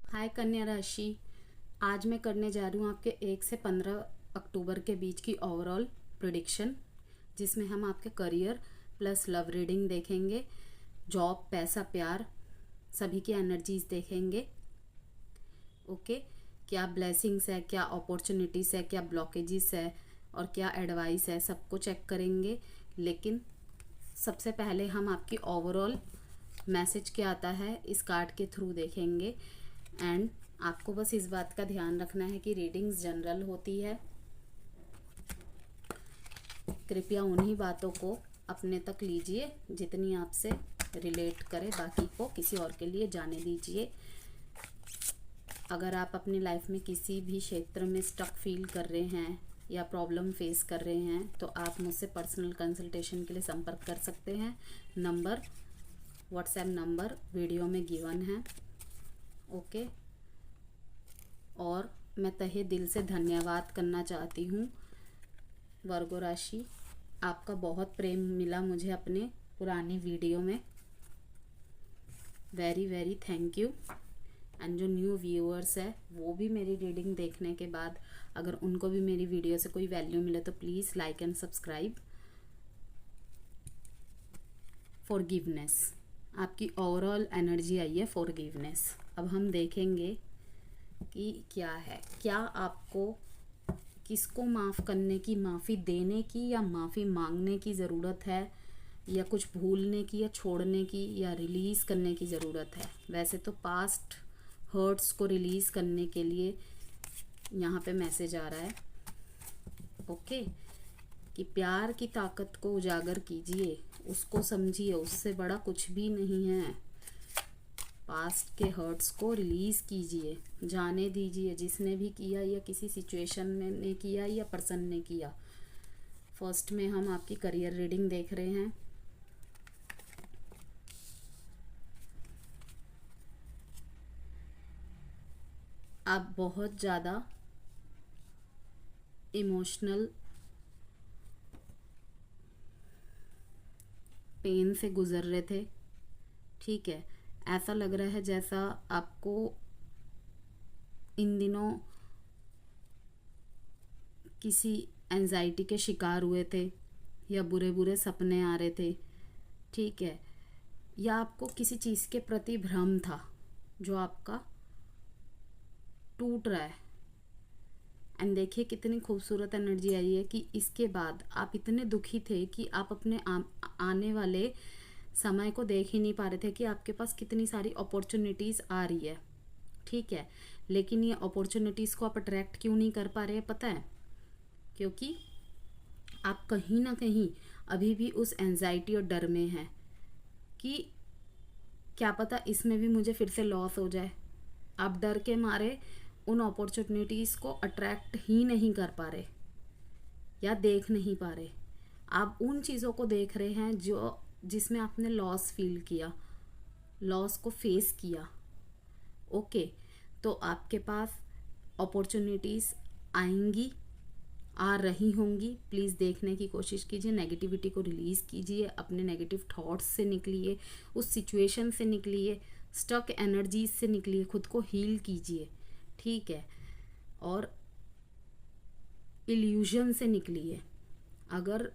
हाय कन्या राशि। आज मैं करने जा रही हूँ आपके 1 से 15 अक्टूबर के बीच की ओवरऑल प्रिडिक्शन, जिसमें हम आपके करियर प्लस लव रीडिंग देखेंगे, जॉब, पैसा, प्यार, सभी की एनर्जीज देखेंगे। ओके, क्या ब्लेसिंग्स है, क्या अपॉर्चुनिटीज़ है, क्या ब्लॉकेजेस है और क्या एडवाइस है, सबको चेक करेंगे। लेकिन सबसे पहले हम आपकी ओवरऑल मैसेज क्या आता है इस कार्ड के थ्रू देखेंगे। एंड आपको बस इस बात का ध्यान रखना है कि रीडिंग्स जनरल होती है। कृपया उन्हीं बातों को अपने तक लीजिए जितनी आपसे रिलेट करे, बाकी को किसी और के लिए जाने दीजिए। अगर आप अपनी लाइफ में किसी भी क्षेत्र में स्टक फील कर रहे हैं या प्रॉब्लम फेस कर रहे हैं तो आप मुझसे पर्सनल कंसल्टेशन के लिए संपर्क कर सकते हैं। नंबर, व्हाट्सएप नंबर वीडियो में गिवन है। ओके, और मैं तहे दिल से धन्यवाद करना चाहती हूँ वर्गो राशि। आपका बहुत प्रेम मिला मुझे अपने पुरानी वीडियो में। Very very thank you. And जो न्यू व्यूअर्स है वो भी मेरी रीडिंग देखने के बाद अगर उनको भी मेरी वीडियो से कोई वैल्यू मिले तो please like and subscribe. Forgiveness, आपकी ओवरऑल एनर्जी आई है फॉरगिवनेस। अब हम देखेंगे कि क्या है, क्या आपको किसको माफ़ करने की, माफ़ी देने की या माफ़ी मांगने की ज़रूरत है, या कुछ भूलने की या छोड़ने की या रिलीज़ करने की ज़रूरत है। वैसे तो पास्ट हर्ट्स को रिलीज़ करने के लिए यहाँ पे मैसेज आ रहा है। ओके, कि प्यार की ताकत को उजागर कीजिए, उसको समझिए, उससे बड़ा कुछ भी नहीं है। पास्ट के हर्ट्स को रिलीज़ कीजिए, जाने दीजिए, जिसने भी किया या किसी सिचुएशन में ने किया या पर्सन ने किया। फर्स्ट में हम आपकी करियर रीडिंग देख रहे हैं। आप बहुत ज़्यादा इमोशनल पेन से गुजर रहे थे, ठीक है। ऐसा लग रहा है जैसा आपको इन दिनों किसी एंजाइटी के शिकार हुए थे या बुरे बुरे सपने आ रहे थे, ठीक है। या आपको किसी चीज़ के प्रति भ्रम था जो आपका टूट रहा है। एंड देखिए कितनी खूबसूरत एनर्जी आई है कि इसके बाद आप इतने दुखी थे कि आप अपने आने वाले समय को देख ही नहीं पा रहे थे कि आपके पास कितनी सारी अपॉर्चुनिटीज़ आ रही है, ठीक है। लेकिन ये अपॉर्चुनिटीज़ को आप अट्रैक्ट क्यों नहीं कर पा रहे, पता है? क्योंकि आप कहीं ना कहीं अभी भी उस एंजाइटी और डर में हैं कि क्या पता इसमें भी मुझे फिर से लॉस हो जाए। आप डर के मारे उन अपॉर्चुनिटीज़ को अट्रैक्ट ही नहीं कर पा रहे या देख नहीं पा रहे। आप उन चीज़ों को देख रहे हैं जो जिसमें आपने लॉस फील किया, लॉस को फेस किया। ओके, तो आपके पास अपॉर्चुनिटीज़ आएंगी, आ रही होंगी। प्लीज़ देखने की कोशिश कीजिए, नेगेटिविटी को रिलीज़ कीजिए, अपने नेगेटिव थॉट्स से निकलिए, उस सिचुएशन से निकलिए, स्टक एनर्जीज से निकलिए, खुद को हील कीजिए, ठीक है। और इल्यूजन से निकलिए। अगर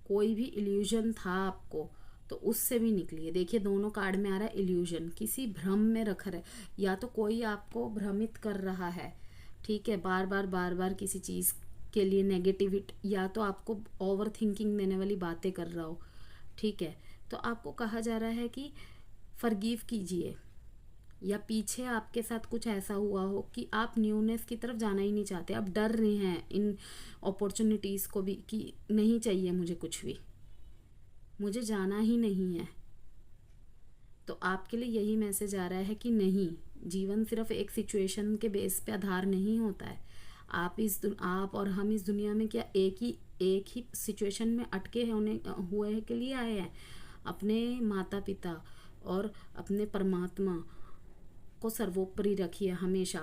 कोई भी इल्यूजन था आपको तो उससे भी निकलिए। देखिए दोनों कार्ड में आ रहा है इल्यूजन, किसी भ्रम में रख रहे, या तो कोई आपको भ्रमित कर रहा है, ठीक है, बार बार किसी चीज़ के लिए नेगेटिविटी, या तो आपको ओवर थिंकिंग देने वाली बातें कर रहा हो, ठीक है। तो आपको कहा जा रहा है कि फॉरगिव कीजिए, या पीछे आपके साथ कुछ ऐसा हुआ हो कि आप न्यूनेस की तरफ जाना ही नहीं चाहते, आप डर रहे हैं इन अपॉर्चुनिटीज़ को भी कि नहीं चाहिए मुझे, कुछ भी मुझे जाना ही नहीं है। तो आपके लिए यही मैसेज आ रहा है कि नहीं, जीवन सिर्फ एक सिचुएशन के बेस पे आधार नहीं होता है। आप और हम इस दुनिया में क्या एक ही सिचुएशन में अटके होने हुए के लिए आए हैं? अपने माता पिता और अपने परमात्मा को सर्वोपरि रखिए हमेशा।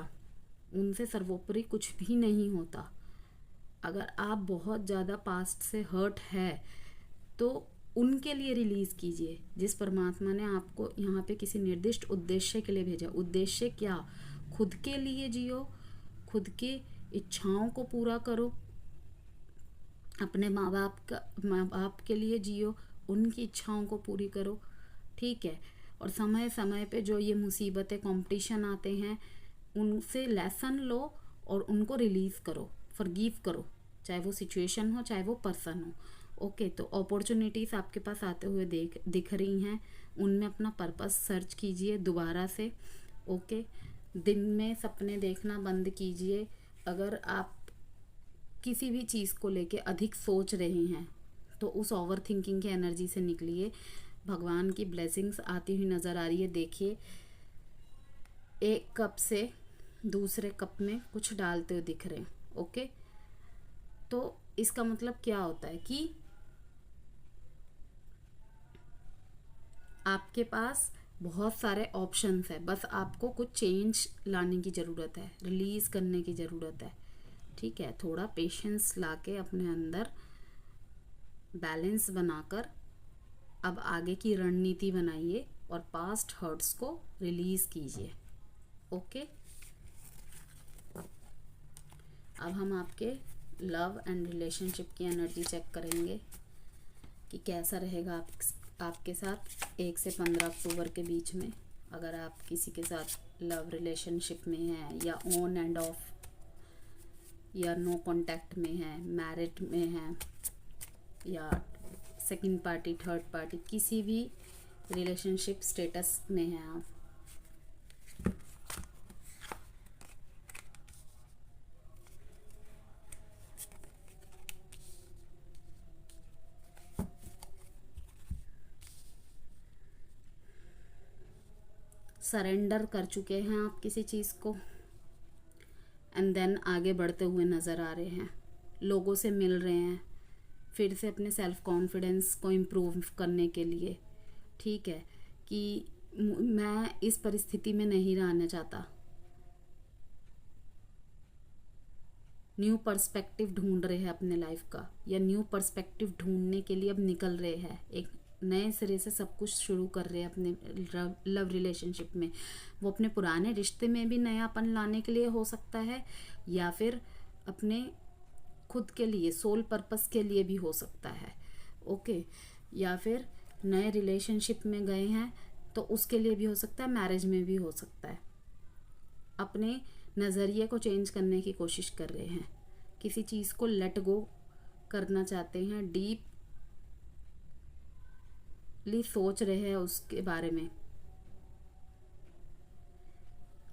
उनसे सर्वोपरि कुछ भी नहीं होता। अगर आप बहुत ज़्यादा पास्ट से हर्ट है तो उनके लिए रिलीज़ कीजिए, जिस परमात्मा ने आपको यहाँ पे किसी निर्दिष्ट उद्देश्य के लिए भेजा। उद्देश्य क्या? खुद के लिए जियो, खुद के इच्छाओं को पूरा करो, अपने माँ बाप के लिए जियो, उनकी इच्छाओं को पूरी करो, ठीक है। और समय समय पे जो ये मुसीबतें, कंपटीशन आते हैं, उनसे लेसन लो और उनको रिलीज़ करो, फॉरगिव करो, चाहे वो सिचुएशन हो चाहे वो पर्सन हो। ओके, तो अपॉर्चुनिटीज़ आपके पास आते हुए दिख रही हैं, उनमें अपना पर्पस सर्च कीजिए दोबारा से। ओके, दिन में सपने देखना बंद कीजिए। अगर आप किसी भी चीज़ को लेके अधिक सोच रहे हैं तो उस ओवर थिंकिंग की एनर्जी से निकलिए। भगवान की ब्लेसिंग्स आती हुई नज़र आ रही है। देखिए, एक कप से दूसरे कप में कुछ डालते हुए दिख रहे हैं। ओके, तो इसका मतलब क्या होता है कि आपके पास बहुत सारे ऑप्शंस है, बस आपको कुछ चेंज लाने की ज़रूरत है, रिलीज़ करने की ज़रूरत है, ठीक है। थोड़ा पेशेंस लाके अपने अंदर बैलेंस बनाकर अब आगे की रणनीति बनाइए और पास्ट हर्ट्स को रिलीज़ कीजिए। ओके, अब हम आपके लव एंड रिलेशनशिप की एनर्जी चेक करेंगे कि कैसा रहेगा आपके साथ 1 से 15 अक्टूबर के बीच में। अगर आप किसी के साथ लव रिलेशनशिप में हैं या ऑन एंड ऑफ या नो कांटेक्ट में हैं, मैरिड में हैं या सेकंड पार्टी, थर्ड पार्टी, किसी भी रिलेशनशिप स्टेटस में हैं आप, सरेंडर कर चुके हैं आप किसी चीज़ को एंड देन आगे बढ़ते हुए नज़र आ रहे हैं, लोगों से मिल रहे हैं फिर से अपने सेल्फ कॉन्फिडेंस को इम्प्रूव करने के लिए, ठीक है, कि मैं इस परिस्थिति में नहीं रहना चाहता। न्यू पर्सपेक्टिव ढूंढ रहे हैं अपने लाइफ का, या न्यू पर्सपेक्टिव ढूंढने के लिए अब निकल रहे हैं, एक नए सिरे से सब कुछ शुरू कर रहे हैं अपने लव रिलेशनशिप में। वो अपने पुराने रिश्ते में भी नयापन लाने के लिए हो सकता है, या फिर अपने खुद के लिए सोल पर्पस के लिए भी हो सकता है। ओके, या फिर नए रिलेशनशिप में गए हैं तो उसके लिए भी हो सकता है, मैरिज में भी हो सकता है। अपने नज़रिए को चेंज करने की कोशिश कर रहे हैं, किसी चीज़ को लेट गो करना चाहते हैं, डीपली सोच रहे हैं उसके बारे में।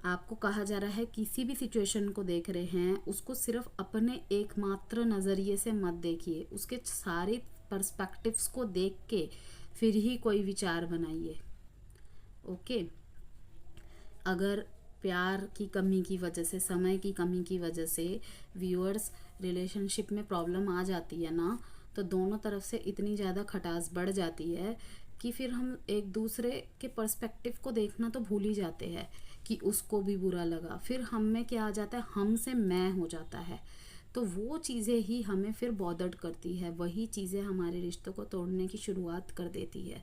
आपको कहा जा रहा है किसी भी सिचुएशन को देख रहे हैं उसको सिर्फ अपने एकमात्र नज़रिए से मत देखिए, उसके सारे पर्सपेक्टिव्स को देख के फिर ही कोई विचार बनाइए। ओके, अगर प्यार की कमी की वजह से, समय की कमी की वजह से व्यूअर्स रिलेशनशिप में प्रॉब्लम आ जाती है ना, तो दोनों तरफ से इतनी ज़्यादा खटास बढ़ जाती है कि फिर हम एक दूसरे के पर्सपेक्टिव को देखना तो भूल ही जाते हैं कि उसको भी बुरा लगा, फिर हम में क्या आ जाता है, हमसे मैं हो जाता है। तो वो चीज़ें ही हमें फिर बॉदर्ड करती है, वही चीज़ें हमारे रिश्तों को तोड़ने की शुरुआत कर देती है।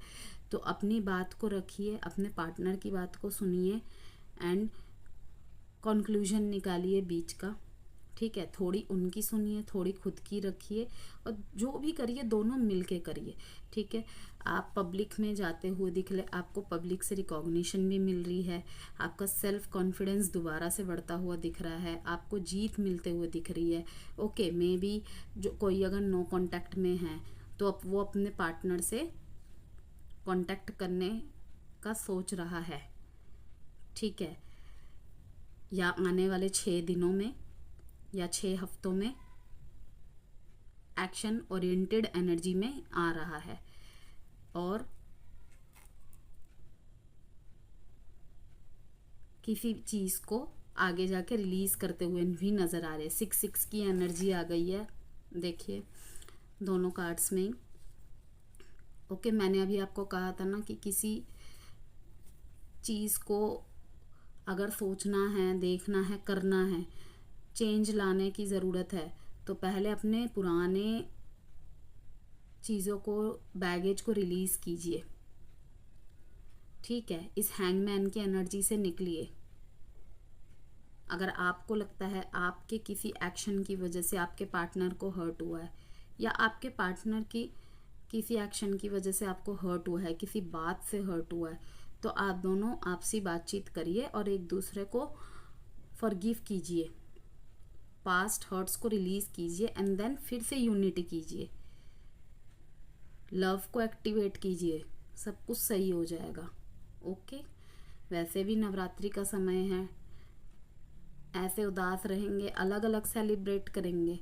तो अपनी बात को रखिए, अपने पार्टनर की बात को सुनिए एंड कंक्लूजन निकालिए बीच का, ठीक है। थोड़ी उनकी सुनिए, थोड़ी खुद की रखिए, और जो भी करिए दोनों मिलके करिए, ठीक है। आप पब्लिक में जाते हुए दिख ले, आपको पब्लिक से रिकॉग्निशन भी मिल रही है, आपका सेल्फ कॉन्फिडेंस दोबारा से बढ़ता हुआ दिख रहा है, आपको जीत मिलते हुए दिख रही है। ओके, मे बी जो कोई अगर नो कांटेक्ट में है तो अब वो अपने पार्टनर से कांटेक्ट करने का सोच रहा है, ठीक है, या आने वाले 6 दिनों में या 6 हफ्तों में एक्शन ओरिएंटेड एनर्जी में आ रहा है, और किसी चीज़ को आगे जाके रिलीज़ करते हुए भी नज़र आ रहे हैं। 6 की एनर्जी आ गई है, देखिए दोनों कार्ड्स में। ओके, मैंने अभी आपको कहा था ना कि किसी चीज़ को अगर सोचना है, देखना है, करना है, चेंज लाने की ज़रूरत है, तो पहले अपने पुराने चीज़ों को, बैगेज को रिलीज़ कीजिए, ठीक है। इस हैंगमैन की एनर्जी से निकलिए, अगर आपको लगता है आपके किसी एक्शन की वजह से आपके पार्टनर को हर्ट हुआ है, या आपके पार्टनर की किसी एक्शन की वजह से आपको हर्ट हुआ है, किसी बात से हर्ट हुआ है, तो आप दोनों आपसी बातचीत करिए और एक दूसरे को फॉरगिव कीजिए, पास्ट हर्ट्स को रिलीज कीजिए एंड देन फिर से यूनिटी कीजिए, लव को एक्टिवेट कीजिए, सब कुछ सही हो जाएगा। ओके। वैसे भी नवरात्रि का समय है, ऐसे उदास रहेंगे, अलग अलग सेलिब्रेट करेंगे,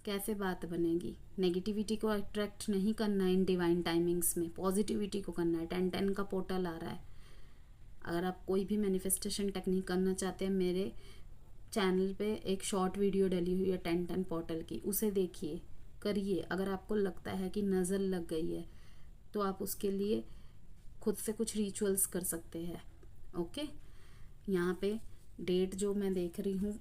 कैसे बात बनेगी। नेगेटिविटी को अट्रैक्ट नहीं करना है इन डिवाइन टाइमिंग्स में, पॉजिटिविटी को करना है। 10-10 का पोर्टल आ रहा है। अगर आप कोई भी मैनिफेस्टेशन टेक्निक करना चाहते हैं, मेरे चैनल पे एक शॉर्ट वीडियो डली हुई है 10-10 पोर्टल की, उसे देखिए, करिए। अगर आपको लगता है कि नज़र लग गई है तो आप उसके लिए खुद से कुछ रिचुअल्स कर सकते हैं। ओके। यहाँ पे डेट जो मैं देख रही हूँ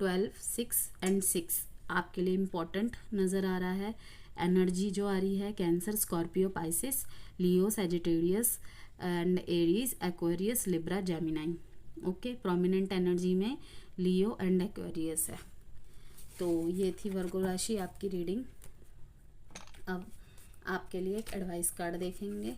12, 6 एंड 6 आपके लिए इम्पॉर्टेंट नज़र आ रहा है। एनर्जी जो आ रही है cancer, Scorpio, Pisces, Leo, Sagittarius and Aries, Aquarius, Libra, Gemini. Okay. Prominent energy में लियो एंड एक्वेरियस है। तो ये थी वर्गो राशि आपकी रीडिंग। अब आपके लिए एक एडवाइस कार्ड देखेंगे।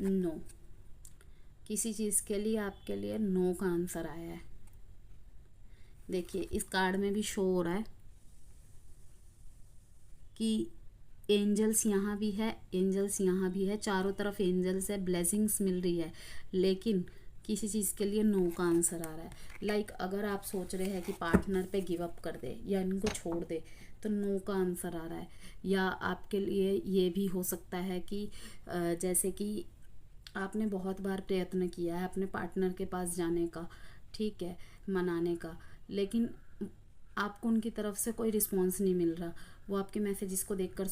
नो, किसी चीज़ के लिए आपके लिए नो का आंसर आया है। देखिए इस कार्ड में भी शो हो रहा है कि एंजल्स यहाँ भी है, एंजल्स यहाँ भी है, चारों तरफ एंजल्स है, ब्लेसिंग्स मिल रही है, लेकिन किसी चीज़ के लिए नो का आंसर आ रहा है। लाइक अगर आप सोच रहे हैं कि पार्टनर पे गिव अप कर दे या इनको छोड़ दे, तो नो का आंसर आ रहा है। या आपके लिए ये भी हो सकता है कि जैसे कि आपने बहुत बार प्रयत्न किया है अपने पार्टनर के पास जाने का, ठीक है, मनाने का, लेकिन आपको उनकी तरफ से कोई रिस्पॉन्स नहीं मिल रहा। वो आपके मैसेजेस को देखकर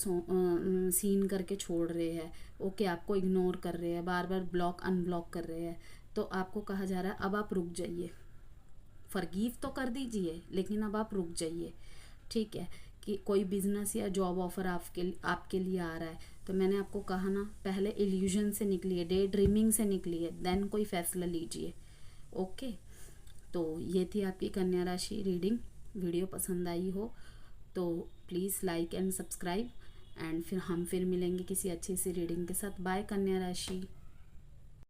सीन करके छोड़ रहे हैं। ओके, आपको इग्नोर कर रहे हैं, बार बार ब्लॉक अनब्लॉक कर रहे हैं। तो आपको कहा जा रहा है अब आप रुक जाइए, फॉरगिव तो कर दीजिए, लेकिन अब आप रुक जाइए। ठीक है, कि कोई बिजनेस या जॉब ऑफर आपके लिए आ रहा है, तो मैंने आपको कहा ना, पहले इल्यूजन से निकलिए, डे ड्रीमिंग से निकलिए, देन कोई फैसला लीजिए। ओके। तो ये थी आपकी कन्या राशि रीडिंग। वीडियो पसंद आई हो तो please like and subscribe, and फिर हम मिलेंगे किसी अच्छी सी रीडिंग के साथ। बाय कन्या राशि।